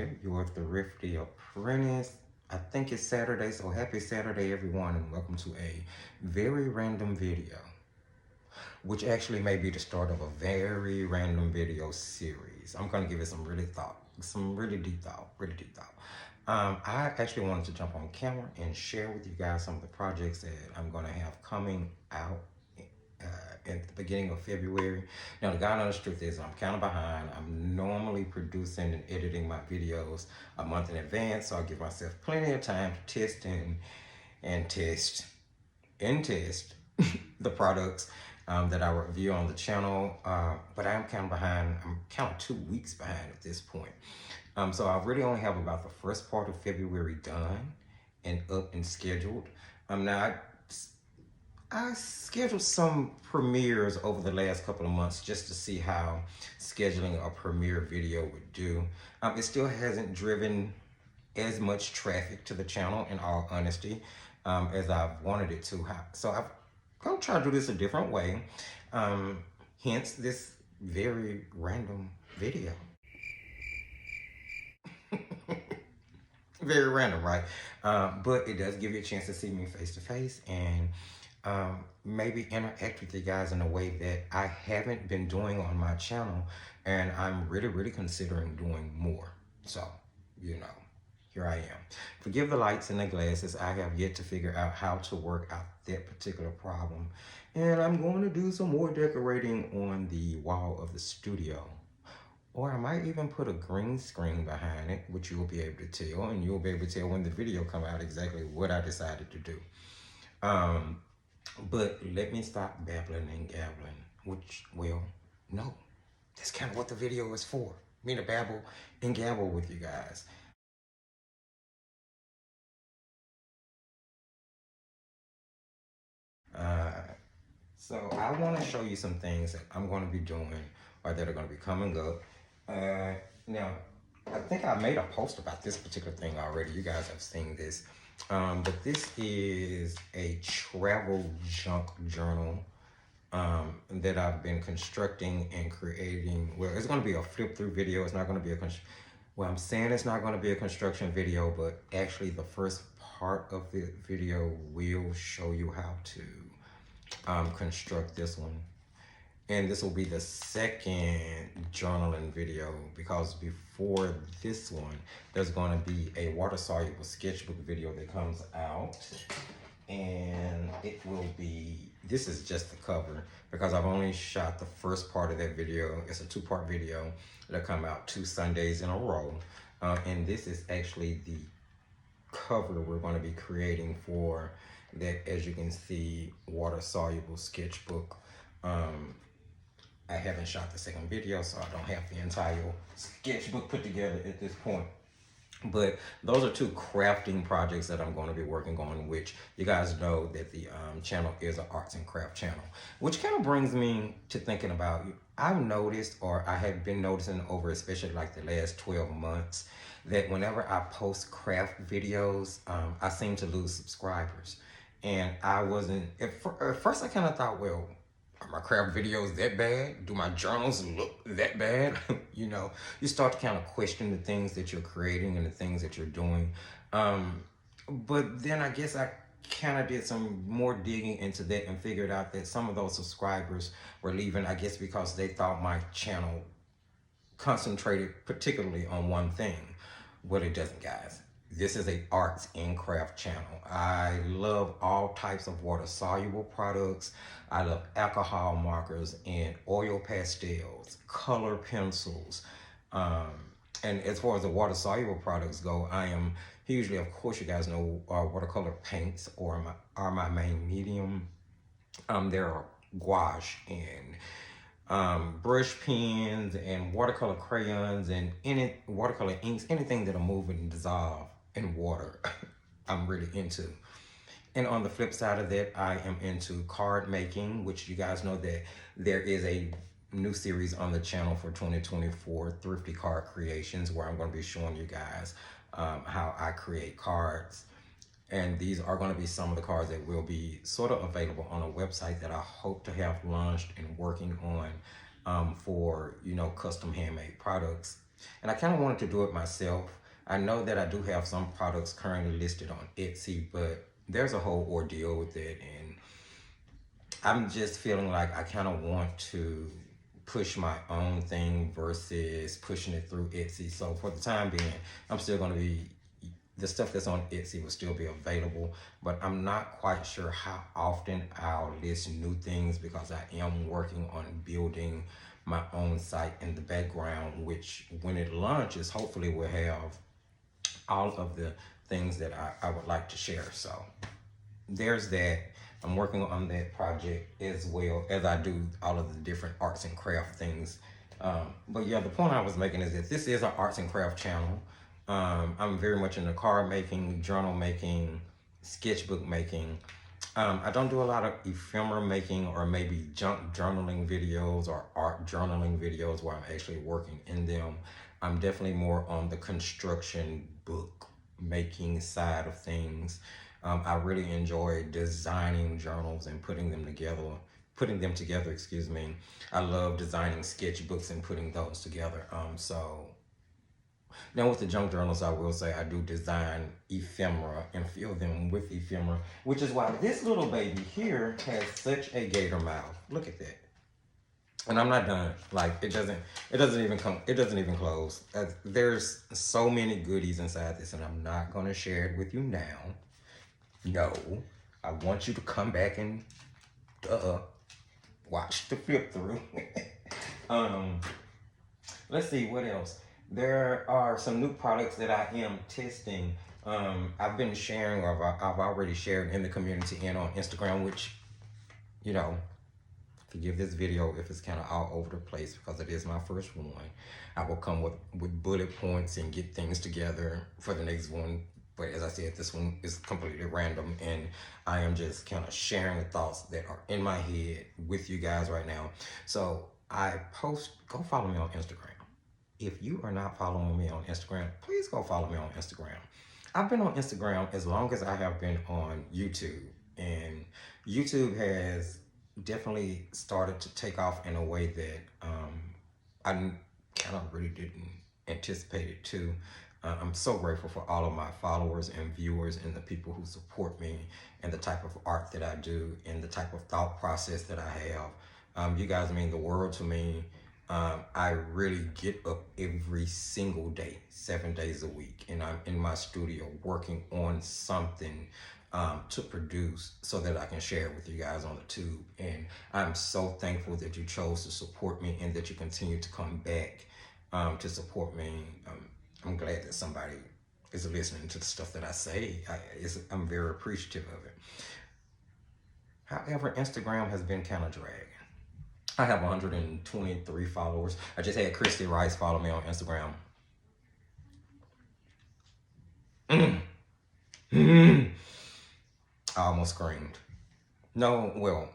here, your Thrifty Apprentice. I think it's Saturday, so happy Saturday, everyone, and welcome to a very random video, which actually may be the start of a very random video series. I'm going to give it some really deep thought. I actually wanted to jump on camera and share with you guys some of the projects that I'm going to have coming out at the beginning of February. Now, the God honest truth is I'm kind of behind. I'm normally producing and editing my videos a month in advance, so I give myself plenty of time to test and test the products that I review on the channel. But I'm kind of behind. I'm kind of 2 weeks behind at this point. So I really only have about the first part of February done and up and scheduled. Now, I scheduled some premieres over the last couple of months just to see how scheduling a premiere video would do. It still hasn't driven as much traffic to the channel, in all honesty, as I've wanted it to. So I'm going to try to do this a different way, hence this very random video. Very random, right? But it does give you a chance to see me face to face and maybe interact with you guys in a way that I haven't been doing on my channel, and I'm really considering doing more. So, here I am. Forgive the lights and the glasses. I have yet to figure out how to work out that particular problem, and I'm going to do some more decorating on the wall of the studio. Or I might even put a green screen behind it, which you will be able to tell, and you'll be able to tell when the video comes out exactly what I decided to do. But let me stop babbling and gabbling, which, well, no. That's kind of what the video is for. Me to babble and gabble with you guys. So I want to show you some things that I'm going to be doing or that are going to be coming up. Now, I think I made a post about this particular thing already. You guys have seen this. But this is a travel junk journal that I've been constructing and creating. Well, it's going to be a flip through video. It's not going to be I'm saying it's not going to be a construction video, but actually the first part of the video will show you how to construct this one. And this will be the second journaling video, because before this one, there's going to be a water-soluble sketchbook video that comes out. And it will be, this is just the cover, because I've only shot the first part of that video. It's a 2-part video that'll come out 2 Sundays in a row. And this is actually the cover we're going to be creating for that, as you can see, water-soluble sketchbook. I haven't shot the second video, so I don't have the entire sketchbook put together at this point. But those are 2 crafting projects that I'm going to be working on, which you guys know that the channel is an arts and craft channel, which kind of brings me to thinking about, I've noticed, or I have been noticing over especially like the last 12 months, that whenever I post craft videos, I seem to lose subscribers. And I wasn't, at first I kind of thought, well, are my craft videos that bad? Do my journals look that bad? You start to kind of question the things that you're creating and the things that you're doing. But then I guess I kind of did some more digging into that and figured out that some of those subscribers were leaving, I guess, because they thought my channel concentrated particularly on one thing. Well, it doesn't, guys. This is a arts and craft channel. I love all types of water-soluble products. I love alcohol markers and oil pastels, color pencils. And as far as the water-soluble products go, I am hugely, of course, you guys know, watercolor paints are my main medium. There are gouache and brush pens and watercolor crayons and any watercolor inks, anything that'll move and dissolve in water, I'm really into. And on the flip side of that, I am into card making, which you guys know that there is a new series on the channel for 2024, Thrifty Card Creations, where I'm going to be showing you guys how I create cards. And these are going to be some of the cards that will be sort of available on a website that I hope to have launched and working on for, custom handmade products. And I kind of wanted to do it myself. I know that I do have some products currently listed on Etsy, but there's a whole ordeal with it. And I'm just feeling like I kind of want to push my own thing versus pushing it through Etsy. So for the time being, I'm still going to be, the stuff that's on Etsy will still be available, but I'm not quite sure how often I'll list new things because I am working on building my own site in the background, which when it launches, hopefully will have all of the things that I would like to share. So there's that. I'm working on that project as well as I do all of the different arts and craft things. But yeah, the point I was making is that this is an arts and craft channel. I'm very much into card making, journal making, sketchbook making. I don't do a lot of ephemera making or maybe junk journaling videos or art journaling videos where I'm actually working in them. I'm definitely more on the construction book making side of things. I really enjoy designing journals and putting them together, excuse me. I love designing sketchbooks and putting those together. So now with the junk journals, I will say I do design ephemera and fill them with ephemera, which is why this little baby here has such a gator mouth. Look at that. And I'm not done. Like it doesn't even close. There's so many goodies inside this, and I'm not gonna share it with you now. No, I want you to come back and watch the flip through. um, let's see what else. There are some new products that I am testing. I've been sharing, or I've already shared in the community and on Instagram, which, you know, forgive this video if it's kind of all over the place because it is my first one. I will come with bullet points and get things together for the next one. But as I said, this one is completely random, and I am just kind of sharing the thoughts that are in my head with you guys right now. So go follow me on Instagram. If you are not following me on Instagram, please go follow me on Instagram. I've been on Instagram as long as I have been on YouTube, and YouTube has definitely started to take off in a way that I kind of really didn't anticipate it to. I'm so grateful for all of my followers and viewers and the people who support me and the type of art that I do and the type of thought process that I have. You guys mean the world to me. I really get up every single day, 7 days a week, and I'm in my studio working on something to produce so that I can share it with you guys on the tube. And I'm so thankful that you chose to support me and that you continue to come back to support me. I'm glad that somebody is listening to the stuff that I say. I'm very appreciative of it. However, Instagram has been kind of dragging. I have 123 followers. I just had Christy Rice follow me on Instagram. I almost screamed. No, well,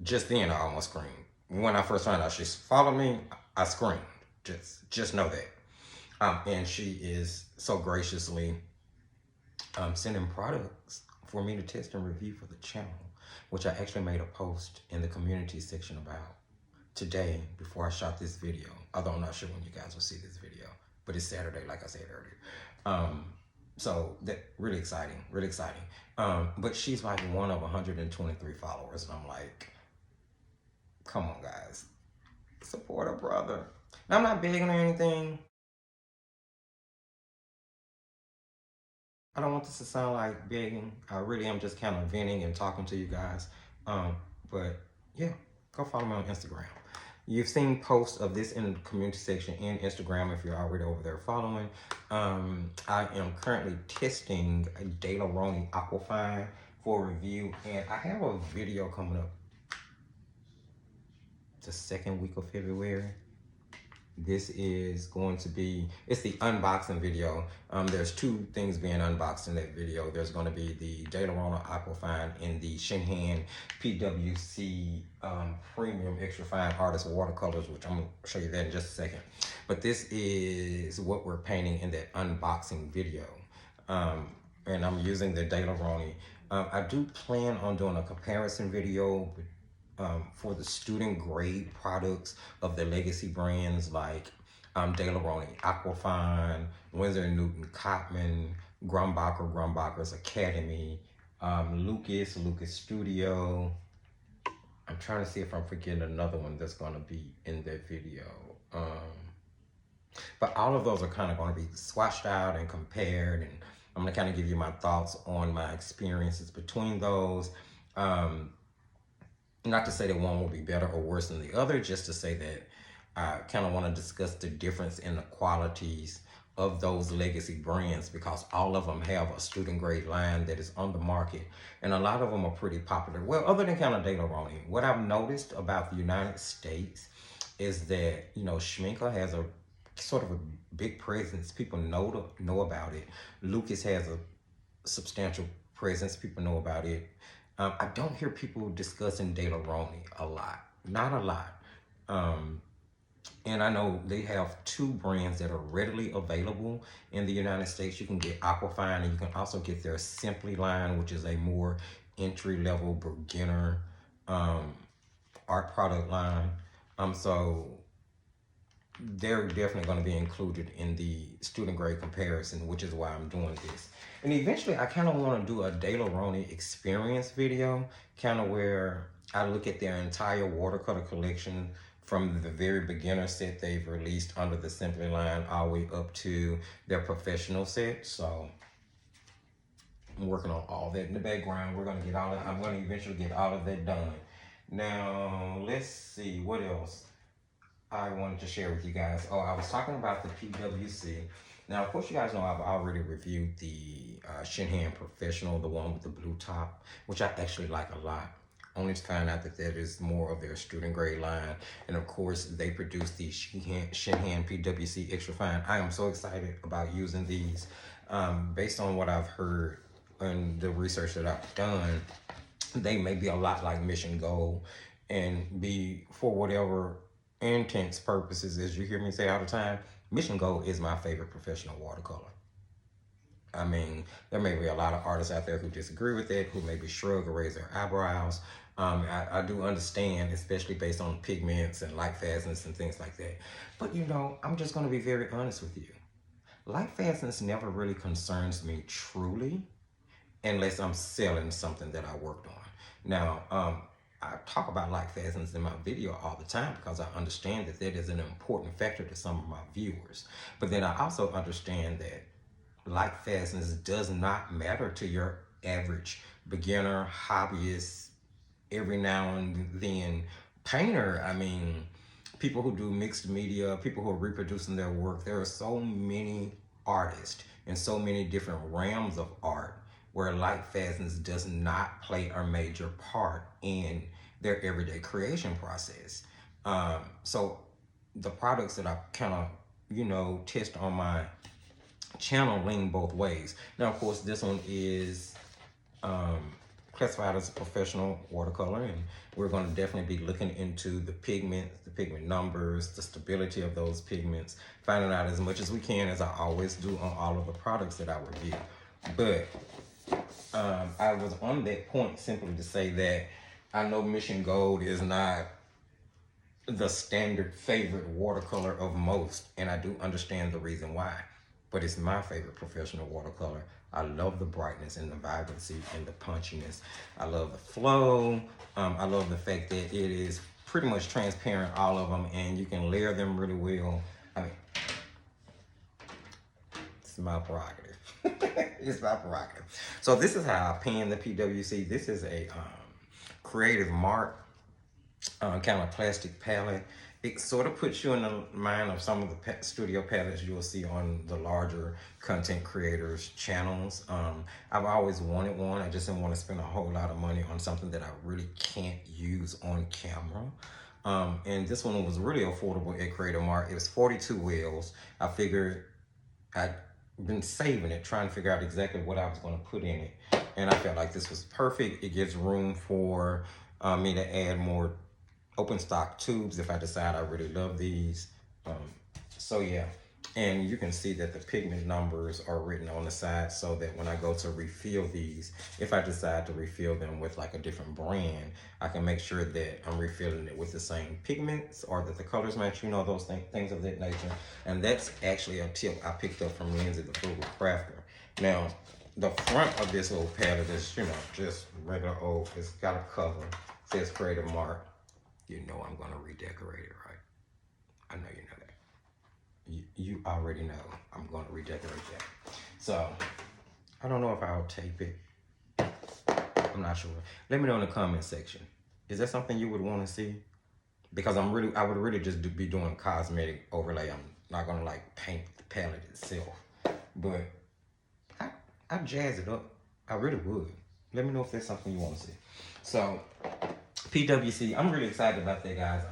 just then I almost screamed. When I first found out she followed me, I screamed. Just know that. And she is so graciously sending products for me to test and review for the channel, which I actually made a post in the community section about today before I shot this video. Although I'm not sure when you guys will see this video, but it's Saturday, like I said earlier. So that really exciting, really exciting. But she's like one of 123 followers, and I'm like, come on, guys, support a brother. Now, I'm not begging or anything. I don't want this to sound like begging. I really am just kind of venting and talking to you guys. But yeah, go follow me on Instagram. You've seen posts of this in the community section in Instagram if you're already over there following. I am currently testing a De La Roni Aquafine for review, and I have a video coming up the second week of February. This is going to be, it's the unboxing video. There's two things being unboxed in that video. There's going to be the De La Roni Aquafine in the Shinhan PWC Premium Extra Fine Artist Watercolors, which I'm going to show you that in just a second. But this is what we're painting in that unboxing video. And I'm using the De La Roni. I do plan on doing a comparison video for the student grade products of the legacy brands like De La Roni, Aquafine, Winsor & Newton, Cotman, Grumbacher's Academy, Lucas Studio. I'm trying to see if I'm forgetting another one that's going to be in that video. But all of those are kind of going to be swatched out and compared, and I'm going to kind of give you my thoughts on my experiences between those. Not to say that one will be better or worse than the other, just to say that I kind of want to discuss the difference in the qualities of those legacy brands, because all of them have a student grade line that is on the market, and a lot of them are pretty popular. Well, other than kind of De La Roni, what I've noticed about the United States is that, you know, Schminker has a sort of a big presence. People know about it. Lucas has a substantial presence. People know about it. I don't hear people discussing De La Roni a lot. Not a lot. And I know they have two brands that are readily available in the United States. You can get Aquafine, and you can also get their Simply line, which is a more entry-level beginner art product line. So they're definitely going to be included in the student grade comparison, which is why I'm doing this. And eventually I kind of want to do a De La Roni experience video, kind of where I look at their entire watercolor collection from the very beginner set they've released under the Simply line all the way up to their professional set. So I'm working on all that in the background. We're going to get all that. I'm going to eventually get all of that done. Now, let's see what else I wanted to share with you guys. Oh, I was talking about the PWC. Now, of course, you guys know I've already reviewed the Shinhan Professional, the one with the blue top, which I actually like a lot. Only to find out that is more of their student grade line. And of course, they produce the Shinhan PWC Extra Fine. I am so excited about using these. Based on what I've heard and the research that I've done, they may be a lot like Mission Gold and be, for whatever intents purposes, as you hear me say all the time, Mission Gold is my favorite professional watercolor. I mean, there may be a lot of artists out there who disagree with it, who maybe shrug or raise their eyebrows. I do understand, especially based on pigments and light fastness and things like that. But you know, I'm just going to be very honest with you. Light fastness never really concerns me truly, unless I'm selling something that I worked on. Now, I talk about light fastness in my video all the time because I understand that that is an important factor to some of my viewers. But then I also understand that light fastness does not matter to your average beginner, hobbyist, every now and then painter. I mean, people who do mixed media, people who are reproducing their work. There are so many artists and so many different realms of art where light fastness does not play a major part in their everyday creation process. So the products that I kind of, you know, test on my channel lean both ways. Now, of course, this one is classified as a professional watercolor, and we're going to definitely be looking into the pigments, the pigment numbers, the stability of those pigments, finding out as much as we can, as I always do on all of the products that I review. But I was on that point simply to say that I know Mission Gold is not the standard favorite watercolor of most, and I do understand the reason why. But it's my favorite professional watercolor. I love the brightness and the vibrancy and the punchiness. I love the flow. I love the fact that it is pretty much transparent, all of them, and you can layer them really well. I mean, it's my prerogative. It's my prerogative. So this is how I pen the PWC. This is a Creative Mark kind of plastic palette. It sort of puts you in the mind of some of the studio palettes you'll see on the larger content creators channels. I've always wanted one. I just didn't want to spend a whole lot of money on something that I really can't use on camera. And this one was really affordable at Creative Mark. It was 42 wheels. I figured I'd been saving it, trying to figure out exactly what I was going to put in it. And I felt like this was perfect. It gives room for me to add more open stock tubes if I decide I really love these. So yeah, And you can see that the pigment numbers are written on the side so that when I go to refill these, if I decide to refill them with like a different brand, I can make sure that I'm refilling it with the same pigments or that the colors match, you know, those things of that nature. And that's actually a tip I picked up from Lindsay, the Frugal Crafter. Now, the front of this little palette is, you know, just regular old. It's got a cover, says Creative Mark. You know I'm gonna redecorate it, right? I know you know that. You already know I'm going to redecorate that. So, I don't know if I'll tape it. I'm not sure. Let me know in the comment section. Is that something you would want to see? Because I would really just be doing cosmetic overlay. I'm not going to like paint the palette itself. But I jazz it up. I really would. Let me know if there's something you want to see. So, PWC, I'm really excited about that, guys.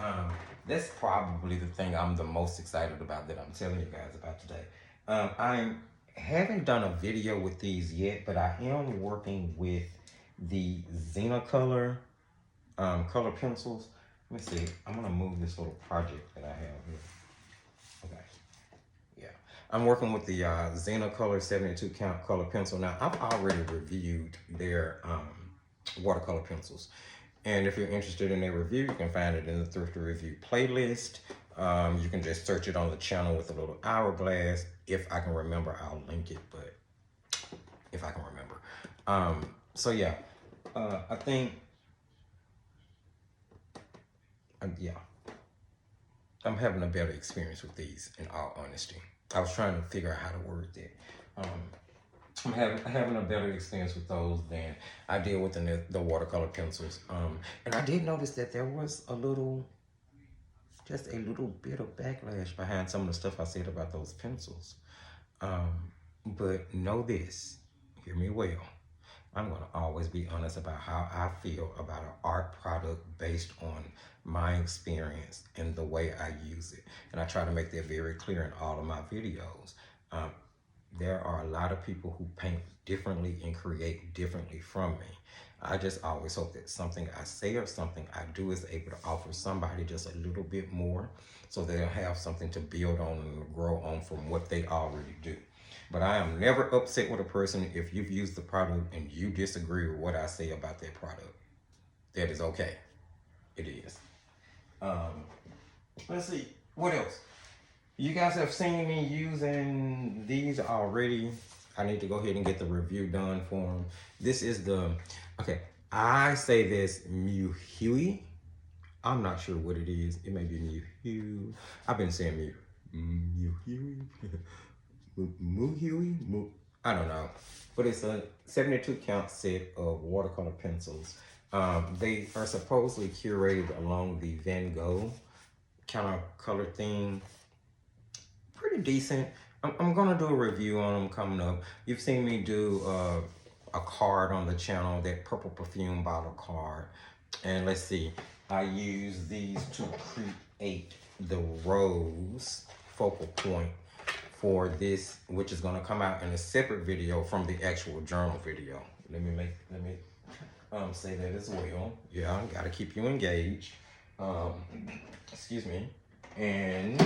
That's probably the thing I'm the most excited about that I'm telling you guys about today. I haven't done a video with these yet, but I am working with the Color color pencils. Let me see. I'm gonna move this little project that I have here. Okay. Yeah. I'm working with the Color 72 count color pencil. Now, I've already reviewed their watercolor pencils. And if you're interested in their review, you can find it in the Thrifty Review playlist. You can just search it on the channel with a little hourglass. If I can remember, I'll link it, but if I can remember. So yeah, I think, yeah, I'm having a better experience with these, in all honesty. I was trying to figure out how to word that. I'm having a better experience with those than I did with the watercolor pencils. And I did notice that there was just a little bit of backlash behind some of the stuff I said about those pencils. But know this, hear me well. I'm gonna always be honest about how I feel about an art product based on my experience and the way I use it. And I try to make that very clear in all of my videos. There are a lot of people who paint differently and create differently from me. I just always hope that something I say or something I do is able to offer somebody just a little bit more so they'll have something to build on and grow on from what they already do. But I am never upset with a person if you've used the product and you disagree with what I say about that product. That is okay. It is. Let's see. What else? You guys have seen me using these already. I need to go ahead and get the review done for them. This is okay, I say this Muhui. I'm not sure what it is. It may be Muhui. I've been saying Muhui. Muhui? I don't know. But it's a 72 count set of watercolor pencils. They are supposedly curated along the Van Gogh kind of color theme. Pretty decent. I'm gonna do a review on them coming up. You've seen me do a card on the channel, that purple perfume bottle card. And let's see, I use these to create the rose focal point for this, which is gonna come out in a separate video from the actual journal video. Let me say that as well. Yeah, gotta keep you engaged. Excuse me. And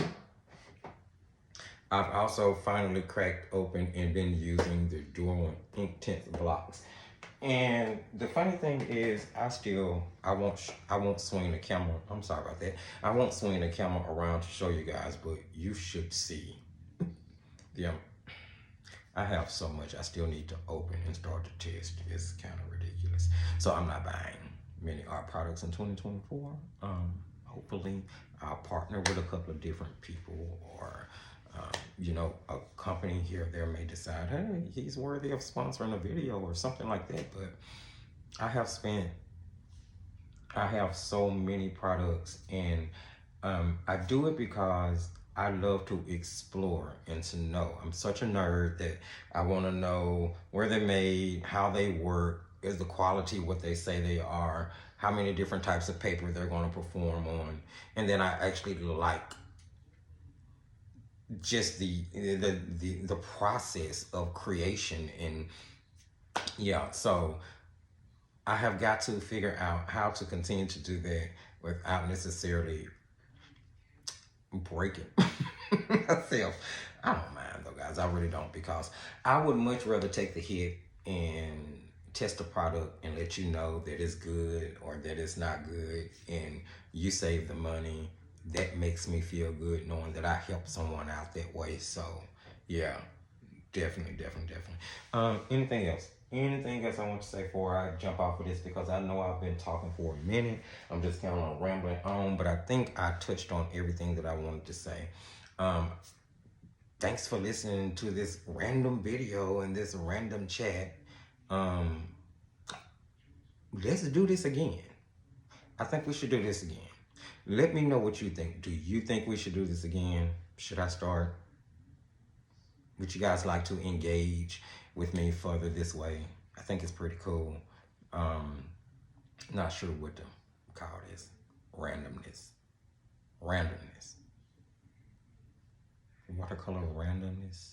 I've also finally cracked open and been using the Dual Ink Tint blocks. And the funny thing is, I won't swing the camera. I'm sorry about that. I won't swing the camera around to show you guys, but you should see. Yeah, I have so much I still need to open and start to test. It's kind of ridiculous. So I'm not buying many art products in 2024. Hopefully I'll partner with a couple of different people, or you know, a company here or there may decide, hey, he's worthy of sponsoring a video or something like that. But I have so many products, and I do it because I love to explore and to know. I'm such a nerd that I want to know where they're made, how they work, is the quality what they say they are, how many different types of paper they're going to perform on. And then I actually like just the process of creation. And yeah, so I have got to figure out how to continue to do that without necessarily breaking myself. I don't mind though, guys. I really don't, because I would much rather take the hit and test the product and let you know that it's good or that it's not good, and you save the money. That makes me feel good knowing that I helped someone out that way. So, yeah, definitely, definitely, definitely. Anything else? Anything else I want to say before I jump off of this? Because I know I've been talking for a minute. I'm just kind of rambling on, but I think I touched on everything that I wanted to say. Um, Thanks for listening to this random video and this random chat. Um, let's do this again. I think we should do this again. Let me know what you think. Do you think we should do this again? Should I start? Would you guys like to engage with me further this way? I think it's pretty cool. Um, Not sure what to call this. Randomness. Randomness. Watercolor randomness.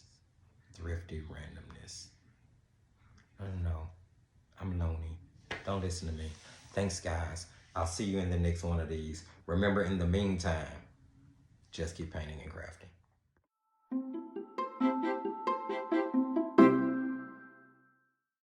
Thrifty randomness. I don't know. I'm lonely. Don't listen to me. Thanks, guys. I'll see you in the next one of these. Remember, in the meantime, just keep painting and crafting.